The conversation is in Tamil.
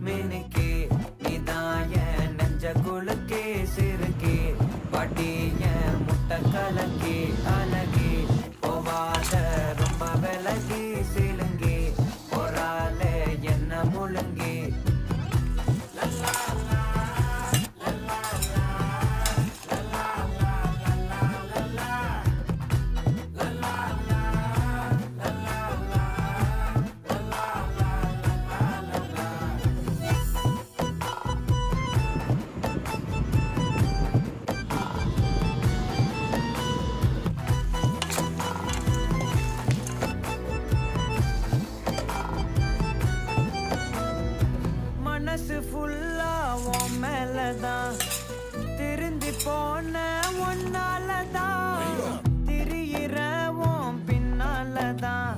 மினுக்கே நீதான் என் நெஞ்ச குலுக்கே சிறுக்கே பாட்டி என் முட்டை கலக்கே அழகே போவாத ரொம்ப விலகி சிலுங்கி போறாலே என்ன முழுங்கி மனசு ஃபுல்லா உன் மேலதான் திருந்தி போன ஒன்னாலதான் திரியிற உன் பின்னாலதான்